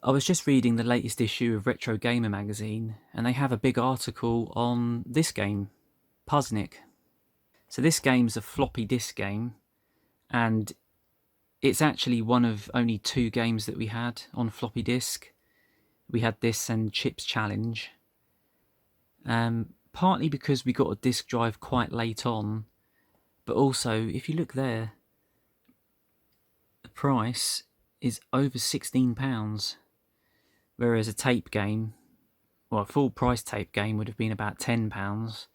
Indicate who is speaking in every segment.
Speaker 1: I was just reading the latest issue of Retro Gamer magazine, and they have a big article on this game, Puzznic. So this game's a floppy disk game, and it's actually one of only 2 games that we had on floppy disk. We had this and Chips Challenge. Partly because we got a disk drive quite late on, but also, if you look there, the price is over £16, whereas a tape game, well, a full price tape game would have been about £10,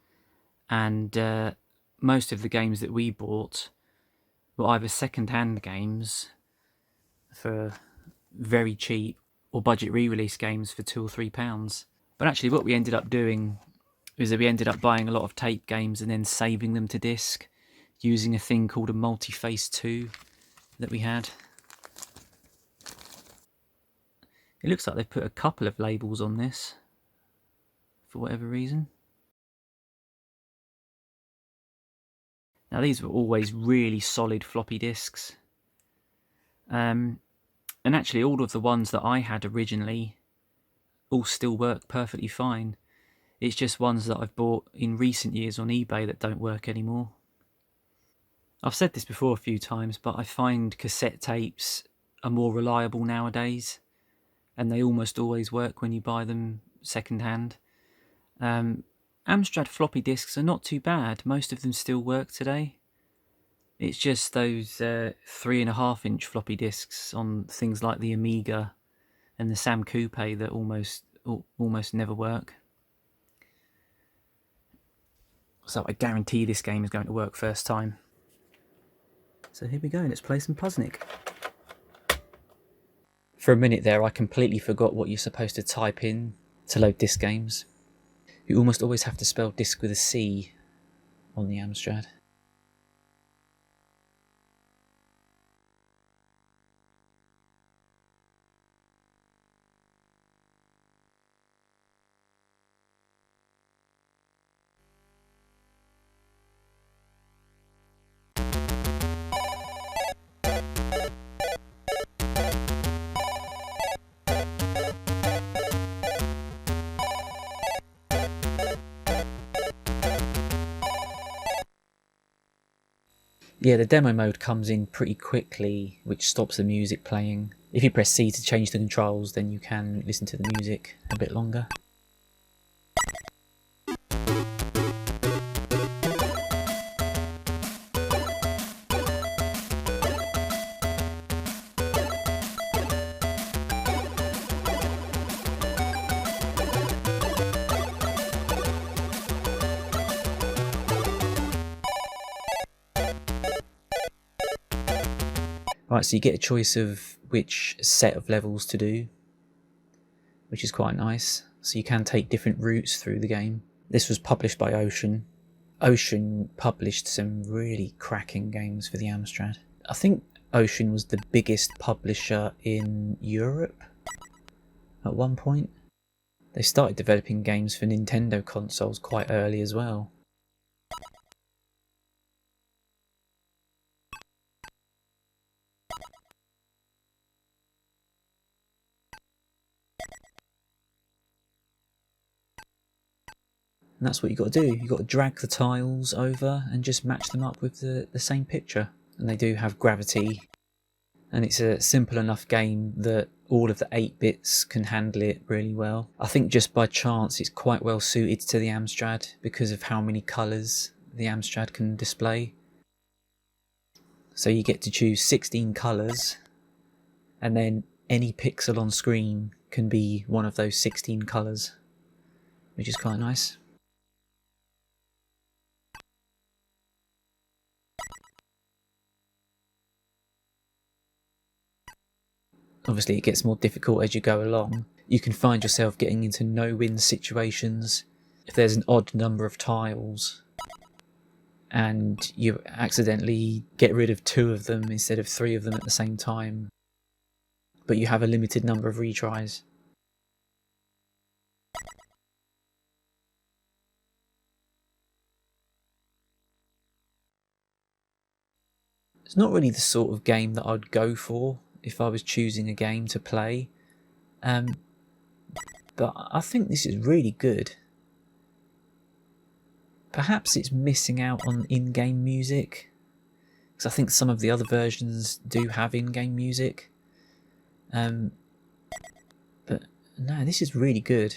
Speaker 1: and most of the games that we bought were either second-hand games for very cheap or budget re-release games for £2 or £3. But actually what we ended up doing is that we ended up buying a lot of tape games and then saving them to disc using a thing called a multi-face 2 that we had. It looks like they've put a couple of labels on this for whatever reason. Now these were always really solid floppy disks. And actually all of the ones that I had originally all still work perfectly fine. It's just ones that I've bought in recent years on eBay that don't work anymore. I've said this before a few times, but I find cassette tapes are more reliable nowadays, and they almost always work when you buy them second-hand. Amstrad floppy disks are not too bad. Most of them still work today. It's just those 3.5-inch floppy disks on things like the Amiga and the Sam Coupe that almost never work. So I guarantee this game is going to work first time. So here we go, let's play some Puzznic. For a minute there I completely forgot what you're supposed to type in to load disc games. You almost always have to spell disc with a C on the Amstrad. Yeah, the demo mode comes in pretty quickly, which stops the music playing. If you press C to change the controls, then you can listen to the music a bit longer. Right, so you get a choice of which set of levels to do, which is quite nice. So you can take different routes through the game. This was published by Ocean. Ocean published some really cracking games for the Amstrad. I think Ocean was the biggest publisher in Europe at one point. They started developing games for Nintendo consoles quite early as well. And that's what you've got to do. You've got to drag the tiles over and just match them up with the same picture. And they do have gravity. And it's a simple enough game that all of the 8 bits can handle it really well. I think just by chance it's quite well suited to the Amstrad because of how many colours the Amstrad can display. So you get to choose 16 colours, and then any pixel on screen can be one of those 16 colours, which is quite nice. Obviously it gets more difficult as you go along. You can find yourself getting into no-win situations if there's an odd number of tiles and you accidentally get rid of 2 of them instead of 3 of them at the same time, but you have a limited number of retries. It's not really the sort of game that I'd go for if I was choosing a game to play. But I think this is really good. Perhaps it's missing out on in-game music, because I think some of the other versions do have in-game music. But no, this is really good.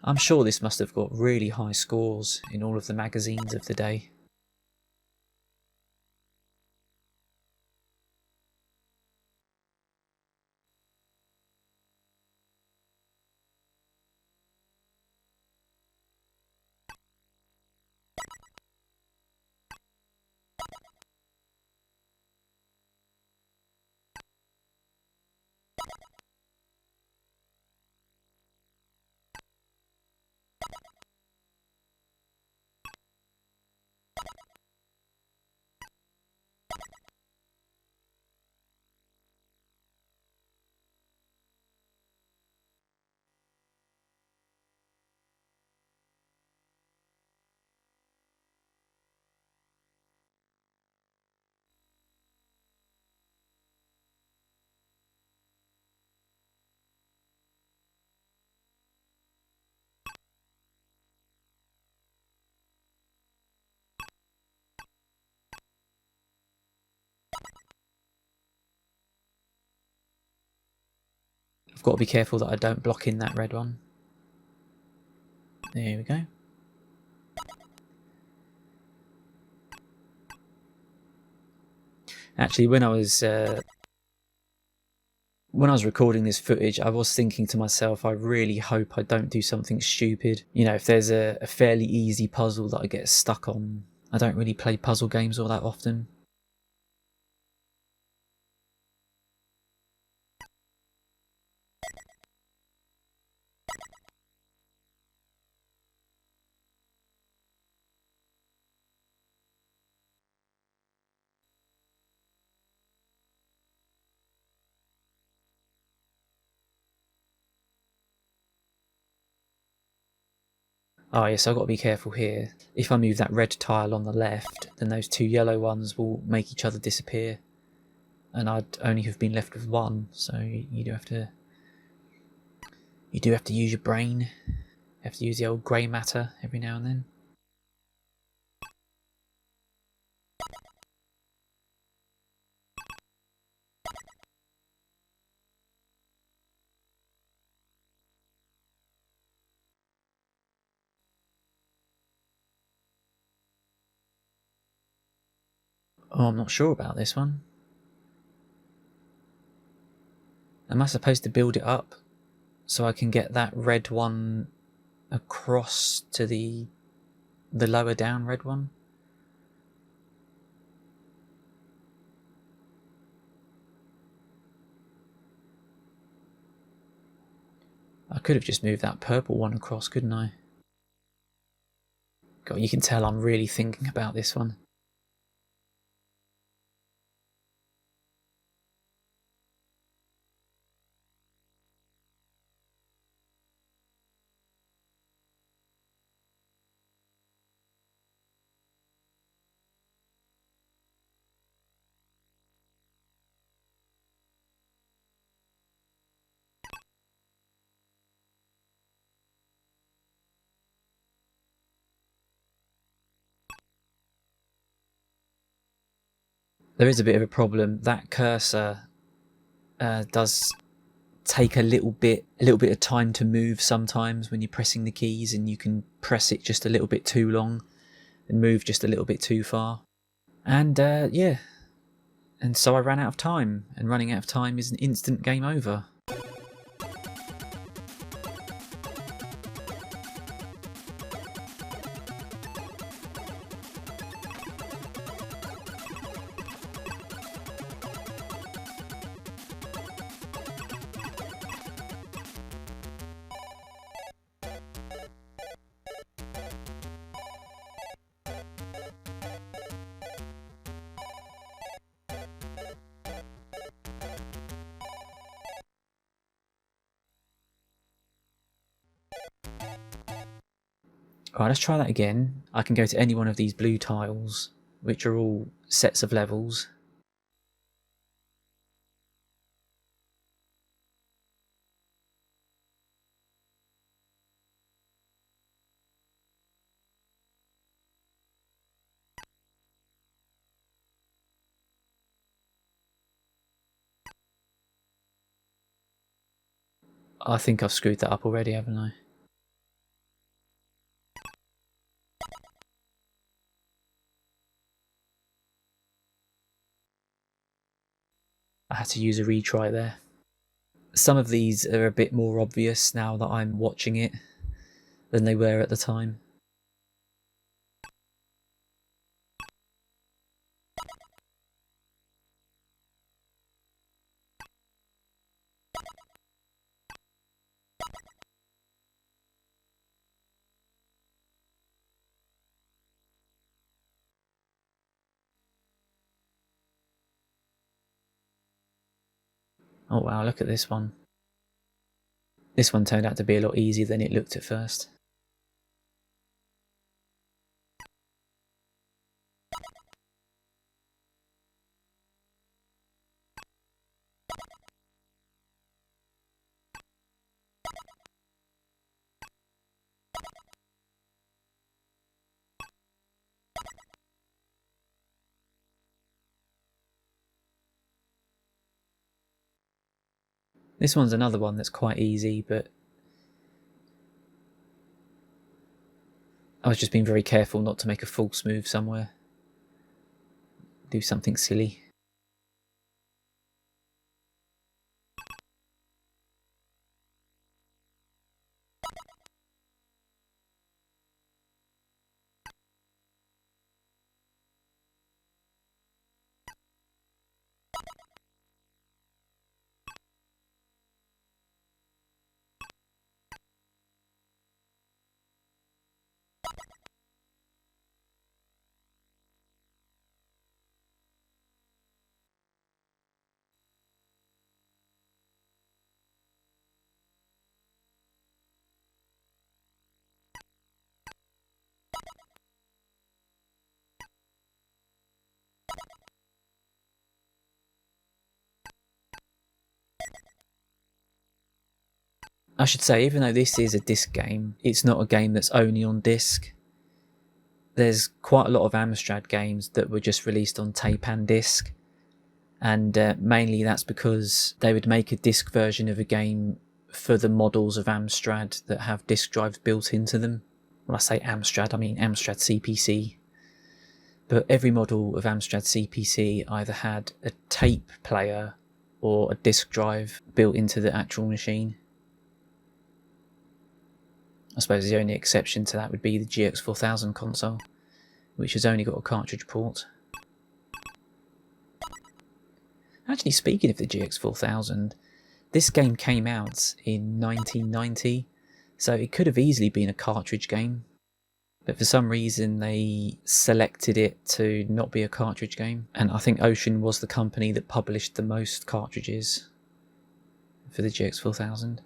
Speaker 1: I'm sure this must have got really high scores in all of the magazines of the day. I've got to be careful that I don't block in that red one. There we go. Actually, when I was recording this footage, I was thinking to myself, I really hope I don't do something stupid. You know, if there's a fairly easy puzzle that I get stuck on. I don't really play puzzle games all that often. Oh yes, I've got to be careful here. If I move that red tile on the left, then those two yellow ones will make each other disappear. And I'd only have been left with one, so you do have to use your brain. You have to use the old grey matter every now and then. Oh, I'm not sure about this one. Am I supposed to build it up so I can get that red one across to the lower down red one? I could have just moved that purple one across, couldn't I? God, you can tell I'm really thinking about this one. There is a bit of a problem. That cursor does take a little bit of time to move sometimes when you're pressing the keys, and you can press it just a little bit too long and move just a little bit too far. And yeah, and so I ran out of time, and running out of time is an instant game over. Alright, let's try that again. I can go to any one of these blue tiles, which are all sets of levels. I think I've screwed that up already, haven't I? I had to use a retry there. Some of these are a bit more obvious now that I'm watching it than they were at the time. Oh wow, look at this one. This one turned out to be a lot easier than it looked at first. This one's another one that's quite easy, but I was just being very careful not to make a false move somewhere. Do something silly. I should say, even though this is a disc game, it's not a game that's only on disc. There's quite a lot of Amstrad games that were just released on tape and disc, and mainly that's because they would make a disc version of a game for the models of Amstrad that have disc drives built into them. When I say Amstrad, I mean Amstrad CPC. But every model of Amstrad CPC either had a tape player or a disc drive built into the actual machine. I suppose the only exception to that would be the GX4000 console, which has only got a cartridge port. Actually, speaking of the GX4000, this game came out in 1990, so it could have easily been a cartridge game, but for some reason they selected it to not be a cartridge game, and I think Ocean was the company that published the most cartridges for the GX4000.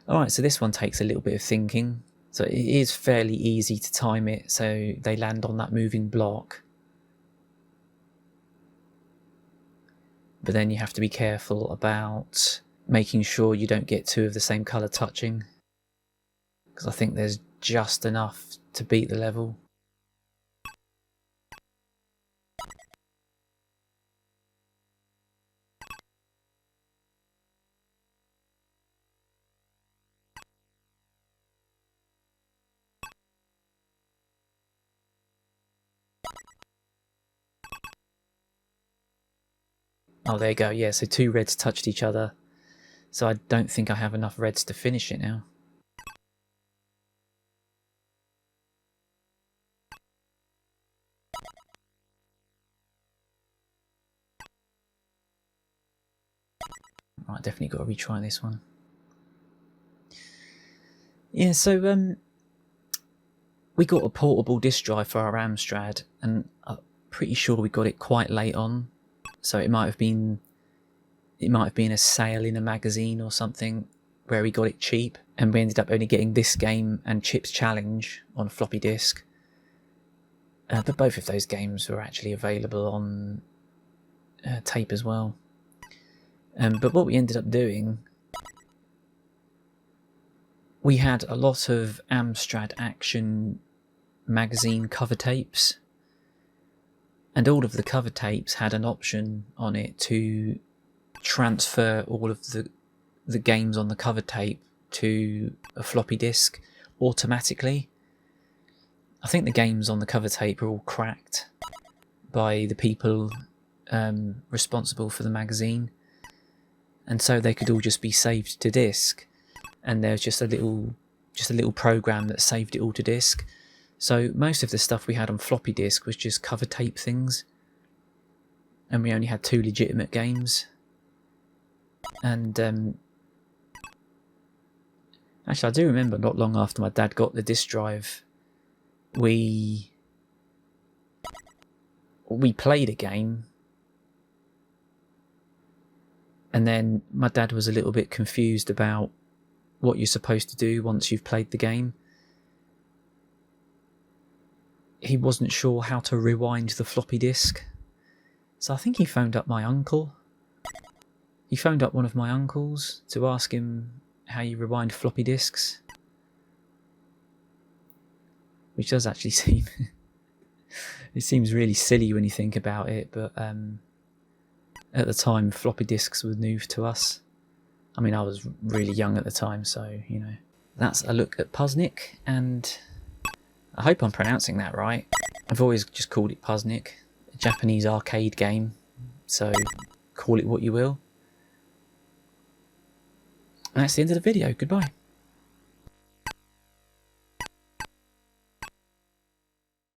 Speaker 1: Alright, so this one takes a little bit of thinking. So it is fairly easy to time it, so they land on that moving block. But then you have to be careful about making sure you don't get two of the same colour touching, because I think there's just enough to beat the level. Oh, there you go. Yeah, so two reds touched each other. So I don't think I have enough reds to finish it now. Right, definitely got to retry this one. Yeah, so we got a portable disc drive for our Amstrad, and I'm pretty sure we got it quite late on. So it might have been a sale in a magazine or something. where we got it cheap, and we ended up only getting this game and Chip's Challenge on floppy disk. But both of those games were actually available on tape as well. But what we ended up doing, we had a lot of Amstrad Action magazine cover tapes, and all of the cover tapes had an option on it to transfer all of the games on the cover tape to a floppy disk automatically. I think the games on the cover tape are all cracked by the people responsible for the magazine, and so they could all just be saved to disk, and there's just a little program that saved it all to disk. So most of the stuff we had on floppy disk was just cover tape things, and we only had 2 legitimate games. And actually, I do remember not long after my dad got the disk drive, we played a game, and then my dad was a little bit confused about what you're supposed to do once you've played the game. He wasn't sure how to rewind the floppy disk, so I think he phoned up my uncle. He phoned up one of my uncles to ask him how you rewind floppy disks, which does actually seem it seems really silly when you think about it, but at the time floppy disks were new to us. I mean, I was really young at the time, so you know. That's a look at Puzznic, and I hope I'm pronouncing that right. I've always just called it Puzznic, a Japanese arcade game, so call it what you will. And that's the end of the video. Goodbye.